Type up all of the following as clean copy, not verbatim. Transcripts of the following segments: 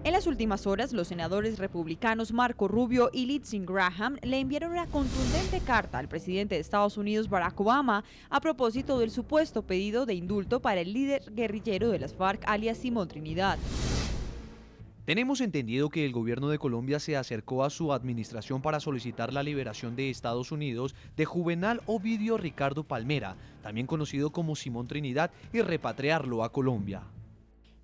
En las últimas horas, los senadores republicanos Marco Rubio y Lindsey Graham le enviaron una contundente carta al presidente de Estados Unidos, Barack Obama, a propósito del supuesto pedido de indulto para el líder guerrillero de las FARC, alias Simón Trinidad. Tenemos entendido que el gobierno de Colombia se acercó a su administración para solicitar la liberación de Estados Unidos de Juvenal Ovidio Ricardo Palmera, también conocido como Simón Trinidad, y repatriarlo a Colombia.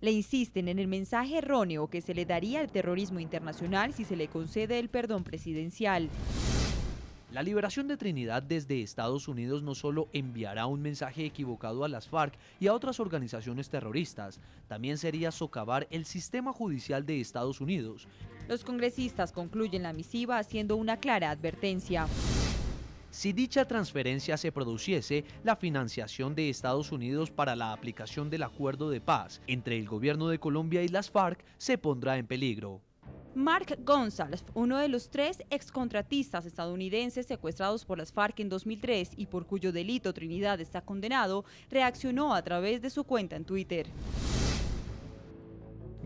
Le insisten en el mensaje erróneo que se le daría al terrorismo internacional si se le concede el perdón presidencial. La liberación de Trinidad desde Estados Unidos no solo enviará un mensaje equivocado a las FARC y a otras organizaciones terroristas, también sería socavar el sistema judicial de Estados Unidos. Los congresistas concluyen la misiva haciendo una clara advertencia. Si dicha transferencia se produciese, la financiación de Estados Unidos para la aplicación del acuerdo de paz entre el gobierno de Colombia y las FARC se pondrá en peligro. Mark Gonsalves, uno de los 3 excontratistas estadounidenses secuestrados por las FARC en 2003 y por cuyo delito Trinidad está condenado, reaccionó a través de su cuenta en Twitter.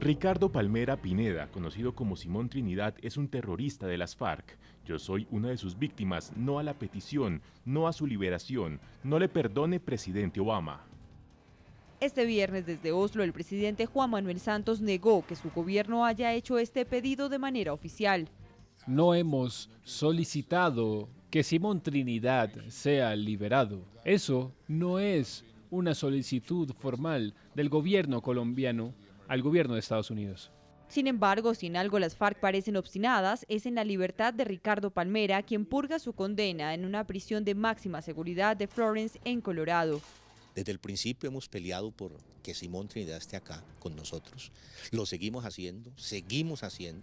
Ricardo Palmera Pineda, conocido como Simón Trinidad, es un terrorista de las FARC. Yo soy una de sus víctimas, no a la petición, no a su liberación. No le perdone, presidente Obama. Este viernes desde Oslo, el presidente Juan Manuel Santos negó que su gobierno haya hecho este pedido de manera oficial. No hemos solicitado que Simón Trinidad sea liberado. Eso no es una solicitud formal del gobierno colombiano al gobierno de Estados Unidos. Sin embargo, si en algo las FARC parecen obstinadas, es en la libertad de Ricardo Palmera, quien purga su condena en una prisión de máxima seguridad de Florence, en Colorado. Desde el principio hemos peleado por que Simón Trinidad esté acá con nosotros. Lo seguimos haciendo.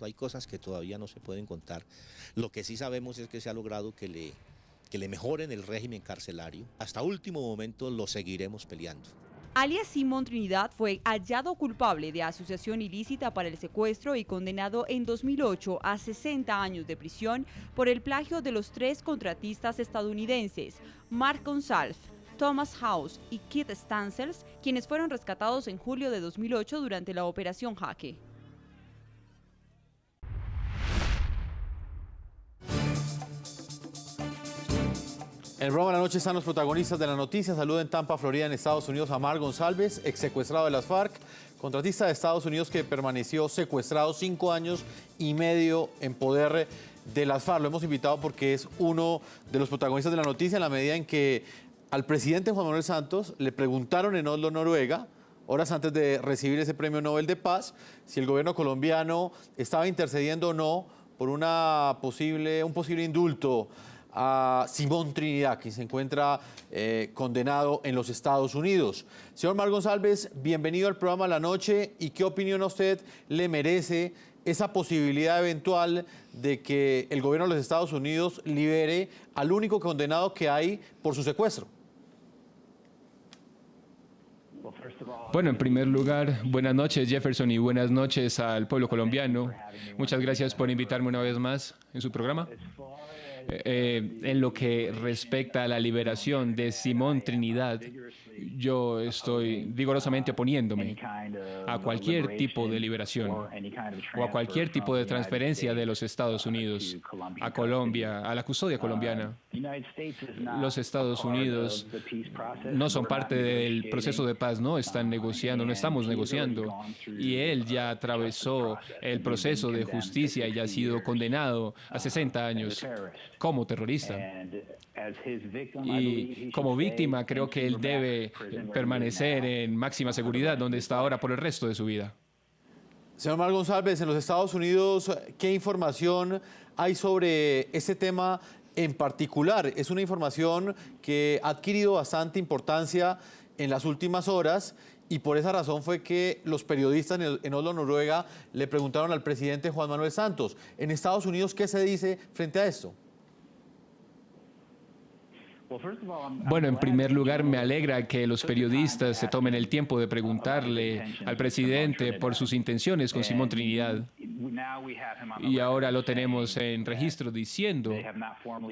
Hay cosas que todavía no se pueden contar. Lo que sí sabemos es que se ha logrado que le mejoren el régimen carcelario. Hasta último momento lo seguiremos peleando. Alias Simón Trinidad fue hallado culpable de asociación ilícita para el secuestro y condenado en 2008 a 60 años de prisión por el plagio de los 3 contratistas estadounidenses, Mark Gonsalves, Thomas House y Keith Stansels, quienes fueron rescatados en julio de 2008 durante la Operación Jaque. En el programa de la noche están los protagonistas de la noticia. Salud en Tampa, Florida, en Estados Unidos, a Mark Gonsalves, ex secuestrado de las FARC, contratista de Estados Unidos que permaneció secuestrado 5 años y medio en poder de las FARC. Lo hemos invitado porque es uno de los protagonistas de la noticia en la medida en que al presidente Juan Manuel Santos le preguntaron en Oslo, Noruega, horas antes de recibir ese premio Nobel de Paz, si el gobierno colombiano estaba intercediendo o no por un posible indulto a Simón Trinidad, quien se encuentra condenado en los Estados Unidos. Señor Mark Gonsalves, bienvenido al programa La Noche. ¿Y qué opinión a usted le merece esa posibilidad eventual de que el gobierno de los Estados Unidos libere al único condenado que hay por su secuestro? Bueno, en primer lugar, buenas noches, Jefferson, y buenas noches al pueblo colombiano. Muchas gracias por invitarme una vez más en su programa. En lo que respecta a la liberación de Simón Trinidad, yo estoy vigorosamente oponiéndome a cualquier tipo de liberación o a cualquier tipo de transferencia de los Estados Unidos a Colombia, a la custodia colombiana. Los Estados Unidos no son parte del proceso de paz, no están negociando, no estamos negociando, y él ya atravesó el proceso de justicia y ha sido condenado a 60 años como terrorista. Y como víctima creo que él debe permanecer en máxima seguridad donde está ahora por el resto de su vida. Señor Mark Gonsalves, en los Estados Unidos, ¿qué información hay sobre este tema en particular? Es una información que ha adquirido bastante importancia en las últimas horas y por esa razón fue que los periodistas en Oslo, Noruega, le preguntaron al presidente Juan Manuel Santos. En Estados Unidos, ¿qué se dice frente a esto? Bueno, en primer lugar, me alegra que los periodistas se tomen el tiempo de preguntarle al presidente por sus intenciones con Simón Trinidad. Y ahora lo tenemos en registro diciendo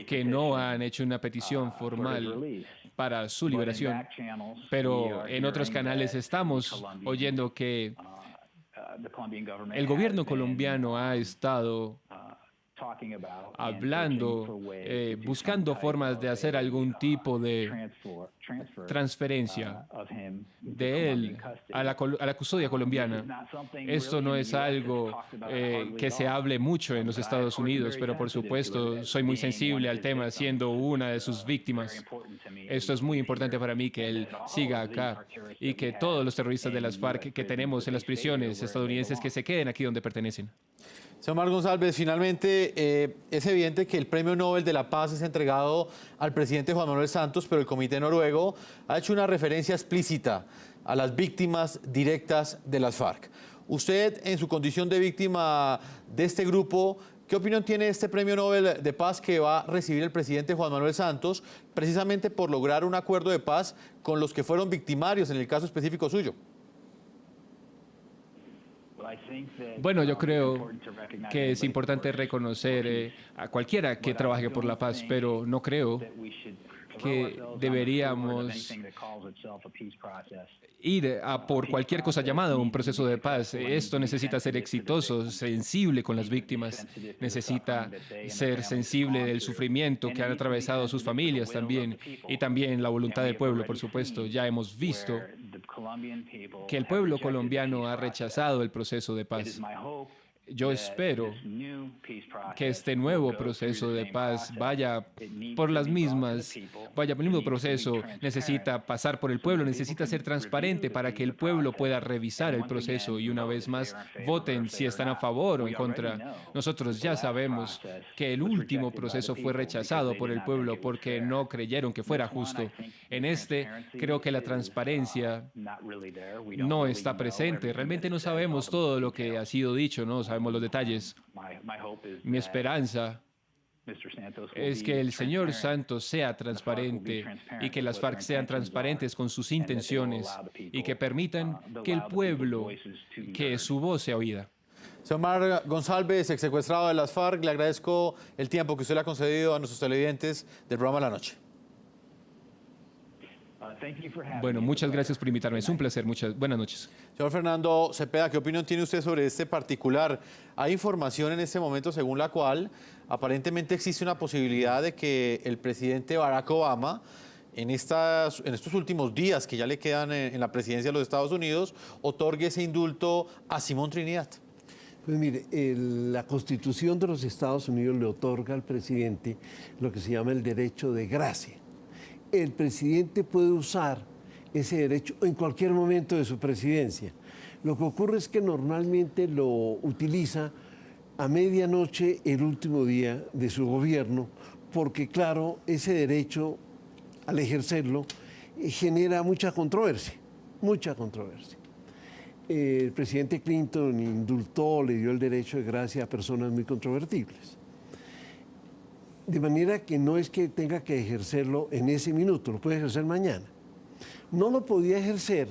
que no han hecho una petición formal para su liberación. Pero en otros canales estamos oyendo que El gobierno colombiano ha estado hablando, buscando formas de hacer algún tipo de transferencia de él a la custodia colombiana. Esto no es algo que se hable mucho en los Estados Unidos, pero por supuesto soy muy sensible al tema siendo una de sus víctimas. Esto es muy importante para mí que él siga acá y que todos los terroristas de las FARC que tenemos en las prisiones estadounidenses que se queden aquí donde pertenecen. Señor Omar González, finalmente es evidente que el Premio Nobel de la Paz es entregado al presidente Juan Manuel Santos, pero el Comité Noruego ha hecho una referencia explícita a las víctimas directas de las FARC. Usted, en su condición de víctima de este grupo, ¿qué opinión tiene de este Premio Nobel de Paz que va a recibir el presidente Juan Manuel Santos, precisamente por lograr un acuerdo de paz con los que fueron victimarios en el caso específico suyo? Bueno, yo creo que es importante reconocer a cualquiera que trabaje por la paz, pero no creo que deberíamos ir a por cualquier cosa llamada un proceso de paz. Esto necesita ser exitoso, sensible con las víctimas, necesita ser sensible del sufrimiento que han atravesado sus familias también, y también la voluntad del pueblo, por supuesto. Ya hemos visto que el pueblo colombiano ha rechazado el proceso de paz. Yo espero que este nuevo proceso de paz vaya por el mismo proceso. Necesita pasar por el pueblo, necesita ser transparente para que el pueblo pueda revisar el proceso y una vez más voten si están a favor o en contra. Nosotros ya sabemos que el último proceso fue rechazado por el pueblo porque no creyeron que fuera justo. En este, creo que la transparencia no está presente. Realmente no sabemos todo lo que ha sido dicho, no sabemos los detalles. Mi esperanza es que el señor Santos sea transparente y que las FARC sean transparentes con sus intenciones y que permitan que el pueblo, que su voz sea oída. Señor Omar González, ex secuestrado de las FARC, le agradezco el tiempo que usted le ha concedido a nuestros televidentes del programa La Noche. Bueno, muchas gracias por invitarme. Es un placer. Buenas noches. Señor Fernando Cepeda, ¿qué opinión tiene usted sobre este particular? Hay información en este momento según la cual aparentemente existe una posibilidad de que el presidente Barack Obama, en estos últimos días que ya le quedan en la presidencia de los Estados Unidos, otorgue ese indulto a Simón Trinidad. Pues mire, la Constitución de los Estados Unidos le otorga al presidente lo que se llama el derecho de gracia. El presidente puede usar ese derecho en cualquier momento de su presidencia. Lo que ocurre es que normalmente lo utiliza a medianoche el último día de su gobierno, porque claro, ese derecho al ejercerlo genera mucha controversia, mucha controversia. El presidente Clinton indultó, le dio el derecho de gracia a personas muy controvertibles. De manera que no es que tenga que ejercerlo en ese minuto, lo puede ejercer mañana. No lo podía ejercer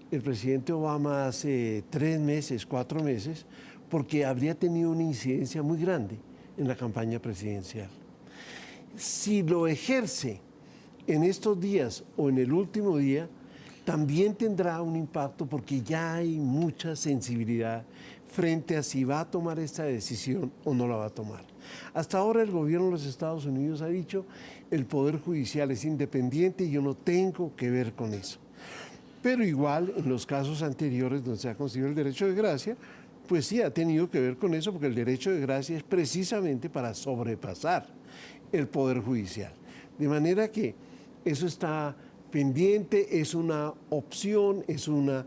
el presidente Obama hace 3 meses, 4 meses, porque habría tenido una incidencia muy grande en la campaña presidencial. Si lo ejerce en estos días o en el último día, también tendrá un impacto porque ya hay mucha sensibilidad frente a si va a tomar esta decisión o no la va a tomar. Hasta ahora el gobierno de los Estados Unidos ha dicho el Poder Judicial es independiente y yo no tengo que ver con eso. Pero igual en los casos anteriores donde se ha concedido el derecho de gracia, pues sí ha tenido que ver con eso porque el derecho de gracia es precisamente para sobrepasar el Poder Judicial. De manera que eso está pendiente, es una opción, es una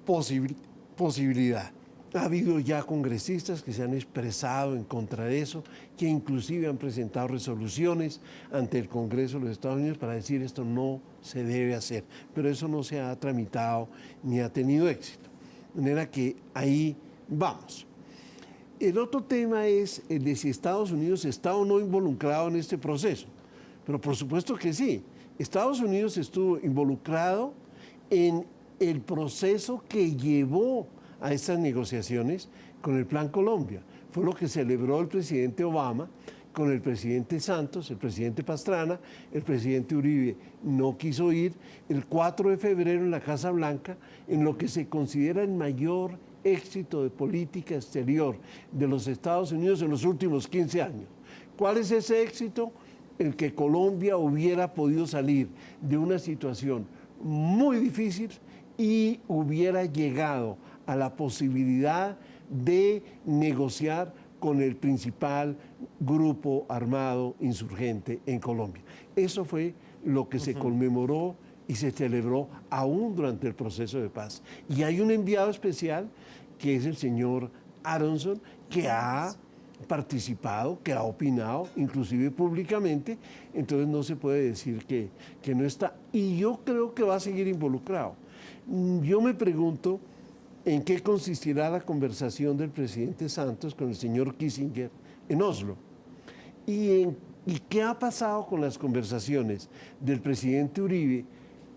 posibilidad. Ha habido ya congresistas que se han expresado en contra de eso, que inclusive han presentado resoluciones ante el Congreso de los Estados Unidos para decir esto no se debe hacer, pero eso no se ha tramitado ni ha tenido éxito. De manera que ahí vamos. El otro tema es el de si Estados Unidos está o no involucrado en este proceso, pero por supuesto que sí. Estados Unidos estuvo involucrado en el proceso que llevó a estas negociaciones con el Plan Colombia. Fue lo que celebró el presidente Obama con el presidente Santos, el presidente Pastrana, el presidente Uribe no quiso ir el 4 de febrero en la Casa Blanca en lo que se considera el mayor éxito de política exterior de los Estados Unidos en los últimos 15 años. ¿Cuál es ese éxito? El que Colombia hubiera podido salir de una situación muy difícil y hubiera llegado a la posibilidad de negociar con el principal grupo armado insurgente en Colombia. Eso fue lo que se conmemoró y se celebró aún durante el proceso de paz. Y hay un enviado especial, que es el señor Aronson, que ha participado, que ha opinado, inclusive públicamente, entonces no se puede decir que no está. Y yo creo que va a seguir involucrado. Yo me pregunto en qué consistirá la conversación del presidente Santos con el señor Kissinger en Oslo. ¿Y qué ha pasado con las conversaciones del presidente Uribe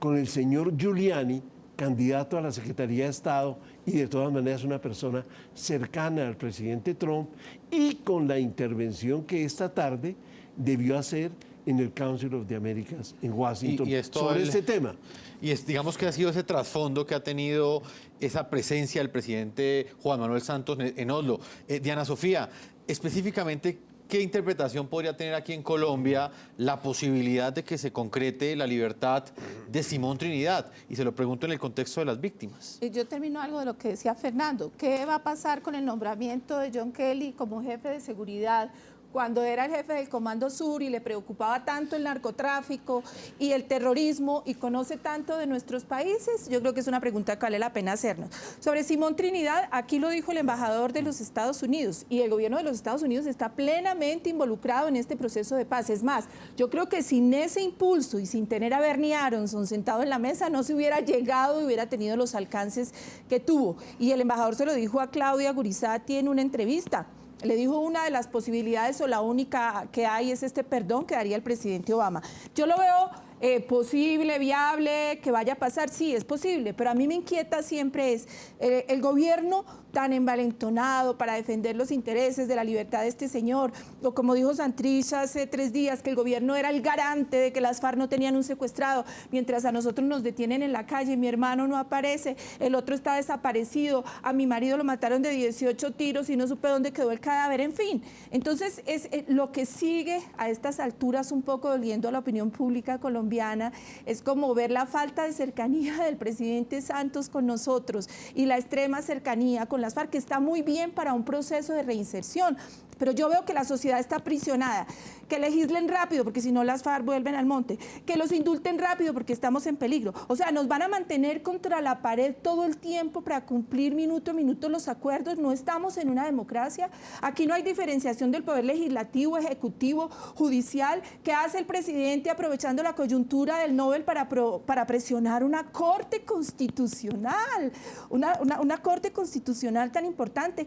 con el señor Giuliani, candidato a la Secretaría de Estado y de todas maneras una persona cercana al presidente Trump, y con la intervención que esta tarde debió hacer en el Council of the Americas en Washington sobre este tema? Y digamos que ha sido ese trasfondo que ha tenido esa presencia del presidente Juan Manuel Santos en Oslo. Diana Sofía, específicamente, ¿qué interpretación podría tener aquí en Colombia la posibilidad de que se concrete la libertad de Simón Trinidad? Y se lo pregunto en el contexto de las víctimas. Yo termino algo de lo que decía Fernando. ¿Qué va a pasar con el nombramiento de John Kelly como jefe de seguridad, cuando era el jefe del Comando Sur y le preocupaba tanto el narcotráfico y el terrorismo y conoce tanto de nuestros países? Yo creo que es una pregunta que vale la pena hacernos. Sobre Simón Trinidad, aquí lo dijo el embajador de los Estados Unidos, y el gobierno de los Estados Unidos está plenamente involucrado en este proceso de paz. Es más, yo creo que sin ese impulso y sin tener a Bernie Aronson sentado en la mesa, no se hubiera llegado y hubiera tenido los alcances que tuvo. Y el embajador se lo dijo a Claudia Gurizati en una entrevista. Le dijo, una de las posibilidades o la única que hay es este perdón que daría el presidente Obama. Yo lo veo posible, viable, que vaya a pasar, sí, es posible, pero a mí me inquieta siempre es el gobierno tan envalentonado para defender los intereses de la libertad de este señor, o como dijo Santrich hace 3 días, que el gobierno era el garante de que las FARC no tenían un secuestrado, mientras a nosotros nos detienen en la calle, mi hermano no aparece, el otro está desaparecido, a mi marido lo mataron de 18 tiros y no supe dónde quedó el cadáver, en fin. Entonces, es lo que sigue a estas alturas, un poco doliendo a la opinión pública colombiana, es como ver la falta de cercanía del presidente Santos con nosotros y la extrema cercanía con las FARC, que está muy bien para un proceso de reinserción, pero yo veo que la sociedad está aprisionada, que legislen rápido porque si no las FARC vuelven al monte, que los indulten rápido porque estamos en peligro. O sea, nos van a mantener contra la pared todo el tiempo para cumplir minuto a minuto los acuerdos. No estamos en una democracia. Aquí no hay diferenciación del poder legislativo, ejecutivo, judicial. ¿Qué hace el presidente aprovechando la coyuntura del Nobel para presionar una corte constitucional? Una corte constitucional tan importante.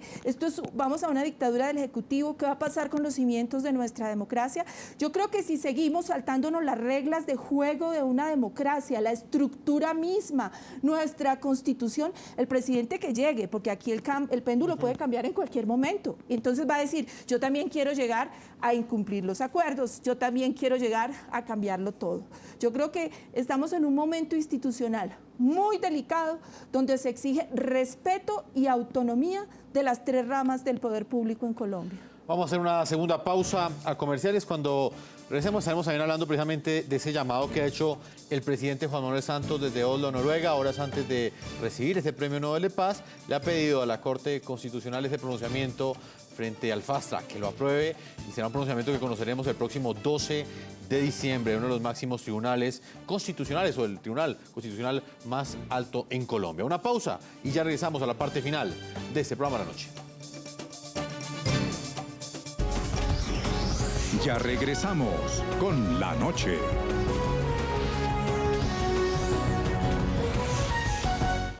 Vamos a una dictadura del ejecutivo. ¿Qué va a pasar con los cimientos de nuestra democracia? Yo creo que si seguimos saltándonos las reglas de juego de una democracia, la estructura misma, nuestra constitución, el presidente que llegue, porque aquí el péndulo puede cambiar en cualquier momento, y entonces va a decir, yo también quiero llegar a incumplir los acuerdos, yo también quiero llegar a cambiarlo todo. Yo creo que estamos en un momento institucional muy delicado, donde se exige respeto y autonomía de las 3 ramas del poder público en Colombia. Vamos a hacer una segunda pausa a comerciales. Cuando regresemos estaremos también hablando precisamente de ese llamado que ha hecho el presidente Juan Manuel Santos desde Oslo, Noruega, horas antes de recibir este premio Nobel de Paz. Le ha pedido a la Corte Constitucional ese pronunciamiento frente al Fast Track, que lo apruebe, y será un pronunciamiento que conoceremos el próximo 12 de diciembre, uno de los máximos tribunales constitucionales o el tribunal constitucional más alto en Colombia. Una pausa y ya regresamos a la parte final de este programa de la noche. Ya regresamos con La Noche.